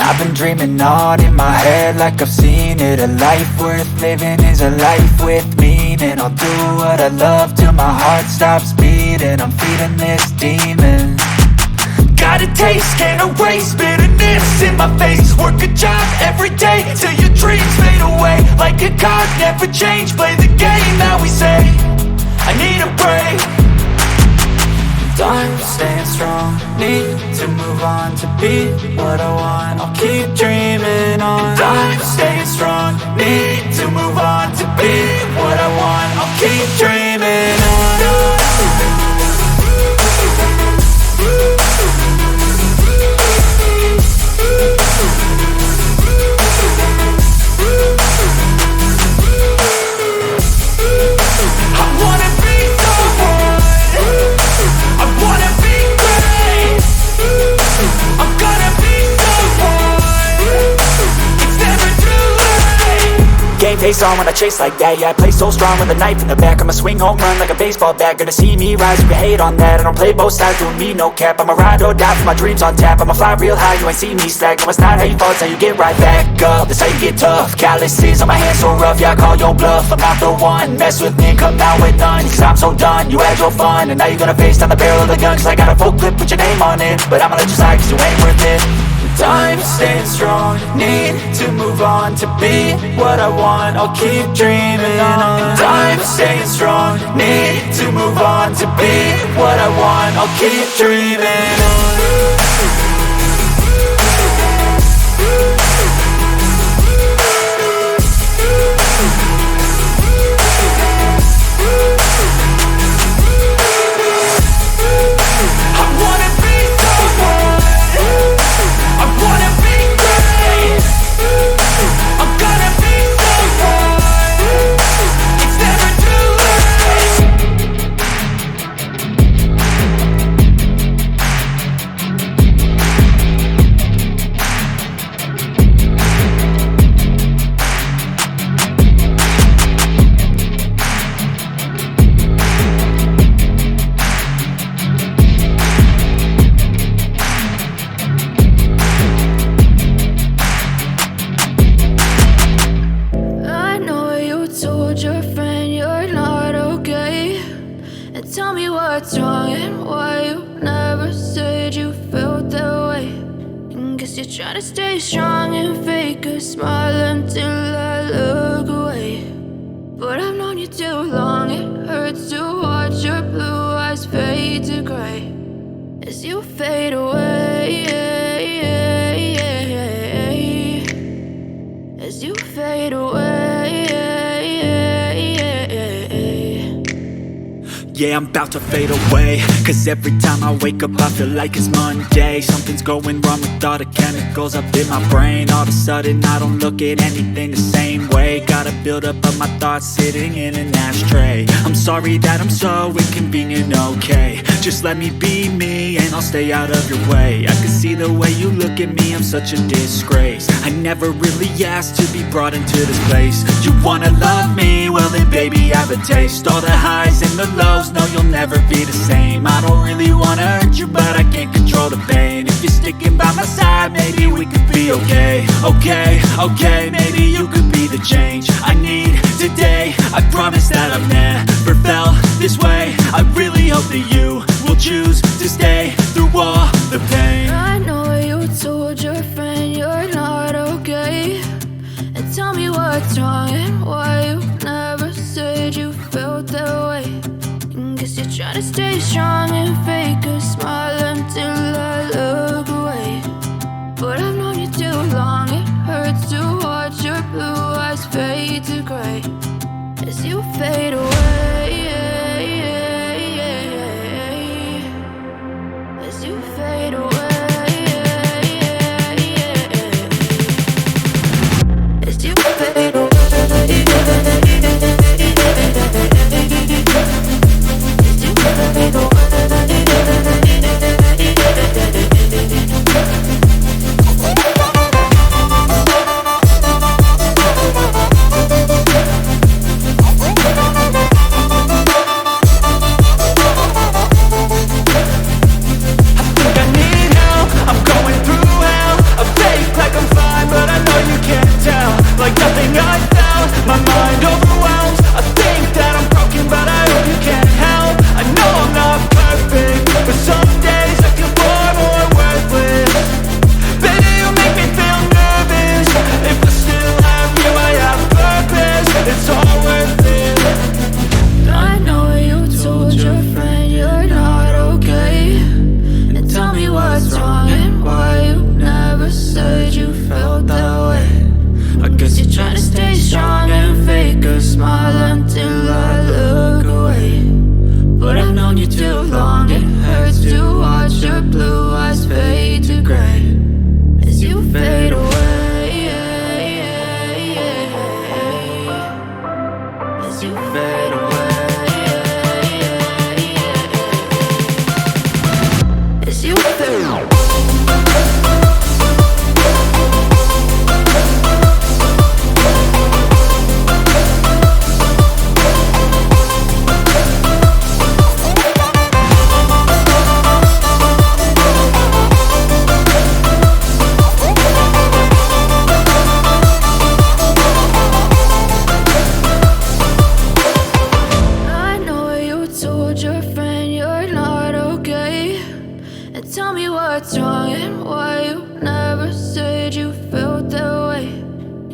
I've been dreaming on in my head like I've seen it. A life worth living is a life with meaning. I'll do what I love till my heart stops beating. I'm feeding this demon. Got a taste, can't erase bitterness in my face. Work a job every day till your dreams fade away. Like a card, never change, play the game that we say. I need a break. I'm staying strong, need to move on to be what I want. I'll keep dreaming on. I'm staying strong, need to move on to be what I want. I'll keep dreaming on. Game face on when I chase like that. Yeah, I play so strong with a knife in the back. I'ma swing home run like a baseball bat. Gonna see me rise, you can hate on that. I don't play both sides, doing me no cap. I'ma ride or die for my dreams on tap. I'ma fly real high, you ain't see me slack. No, it's not how you fall, it's how you get right back up. That's how you get tough. Calluses on my hands so rough, yeah, I call your bluff. I'm not the one, mess with me, come down with none. Cause I'm so done, you had your fun. And now you're gonna face down the barrel of the gun. Cause I got a full clip, put your name on it. But I'ma let you slide cause you ain't worth it. I'm staying strong, need to move on to be what I want. I'll keep dreaming on. I'm staying strong, need to move on to be what I want. I'll keep dreaming on. Tell me what's wrong and why you never said you felt that way. And guess you're trying to stay strong and fake a smile until I look away. But I've known you too long, it hurts to watch your blue eyes fade to gray as you fade away. As you fade away. Yeah, I'm about to fade away. Cause every time I wake up I feel like it's Monday. Something's going wrong with all the chemicals up in my brain. All of a sudden I don't look at anything the same way. Got a buildup of my thoughts sitting in an ashtray. I'm sorry that I'm so inconvenient, okay. Just let me be me and I'll stay out of your way. I can see the way you look at me, I'm such a disgrace. I never really asked to be brought into this place. You wanna love me? Well then baby I have a taste. All the highs and the lows, no you'll never be the same. I don't really wanna hurt you but I can't control the pain. If you're sticking by my side maybe we could be okay. Okay, maybe you could be the change I need today. I promise that I've never felt this way. I really hope that you will choose to stay through all the pain. I know you told your friend you're not okay. And tell me what's wrong and why you never said you felt that way. And guess you're trying to stay strong and fake a smile until I look away. But I've known you too long, it hurts to watch your blue eyes fade to gray as you fade away. As you fade away. As you fade away. As you fade away. known you too long. It hurts to watch your blue eyes fade to gray as you fade away, as you fade away, as you fade away. Tell me what's wrong and why you never said you felt that way.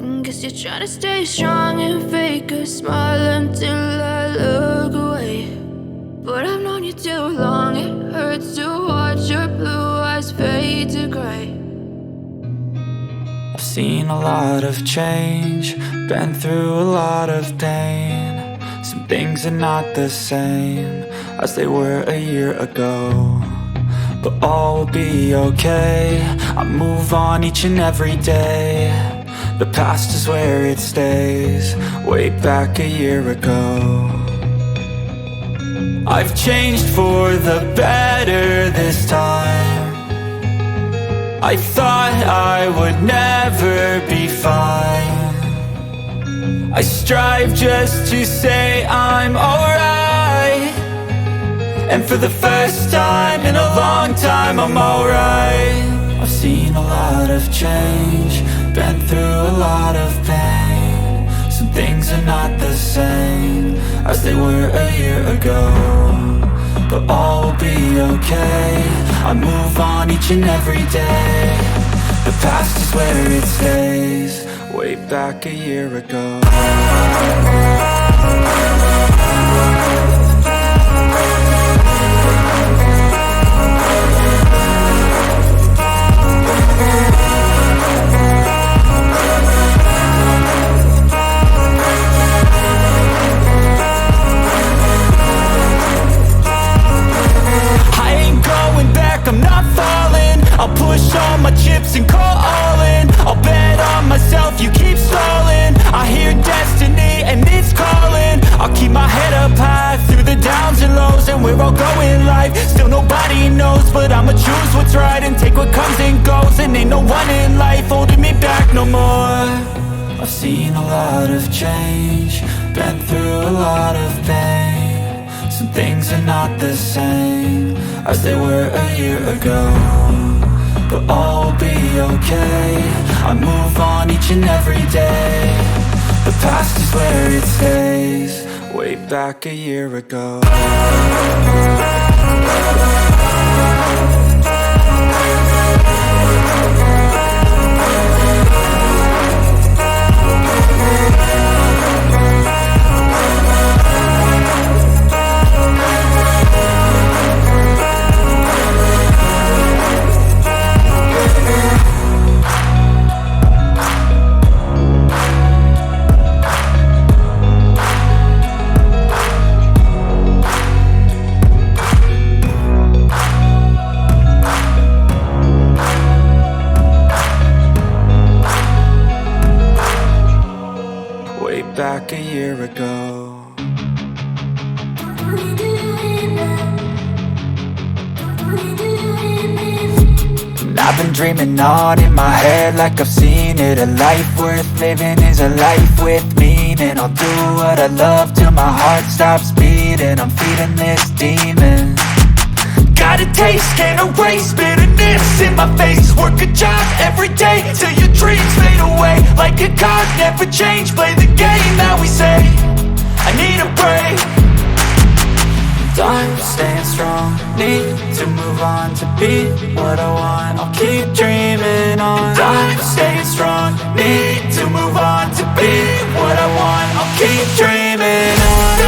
And guess you're trying to stay strong and fake a smile until I look away. But I've known you too long, it hurts to watch your blue eyes fade to gray. I've seen a lot of change, been through a lot of pain. Some things are not the same as they were a year ago, but all will be okay. I move on each and every day. The past is where it stays, way back a year ago. I've changed for the better this time. I thought I would never be fine. I strive just to say I'm alright, and for the first time in a long time, I'm alright. I've seen a lot of change, been through a lot of pain. Some things are not the same as they were a year ago, but all will be okay. I move on each and every day. The past is where it stays, way back a year ago. I'm not falling, I'll push all my chips and call all in. I'll bet on myself, you keep stalling. I hear destiny and it's calling. I'll keep my head up high through the downs and lows, and we're all going life. Still nobody knows, but I'ma choose what's right and take what comes and goes. And ain't no one in life holding me back no more. I've seen a lot of change, been through a lot of pain. Some things are not the same as they were a year ago, but all will be okay. I move on each and every day. The past is where it stays, way back a year ago. Back a year ago. And I've been dreaming on in my head like I've seen it. A life worth living is a life with meaning. I'll do what I love till my heart stops beating. I'm feeding this demon. Got a taste, can't erase bitterness in my face. Work a job every day till your dreams fade away. Like a card, never change, play the game that we say. I need a break. I'm staying strong, need to move on to be what I want. I'll keep dreaming on. I'm staying strong, need to move on to be what I want. I'll keep dreaming on.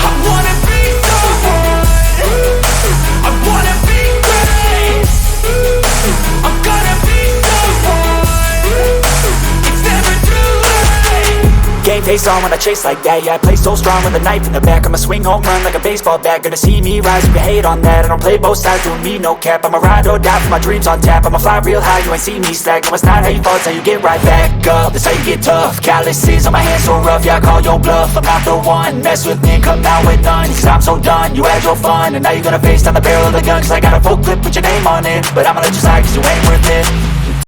I wanna be face on when I chase like that. Yeah, I play so strong with a knife in the back. I'ma swing home run like a baseball bat. Gonna see me rise if you hate on that. I don't play both sides, doing me no cap. I'ma ride or die for my dreams on tap. I'ma fly real high, you ain't see me slack. No, it's not how you fall, it's how you get right back up. That's how you get tough. Calluses on my hands so rough, yeah, I call your bluff. I'm not the one, mess with me and come out with none. Cause I'm so done, you had your fun. And now you're gonna face down the barrel of the gun. Cause I got a full clip with your name on it. But I'ma let you slide cause you ain't worth it.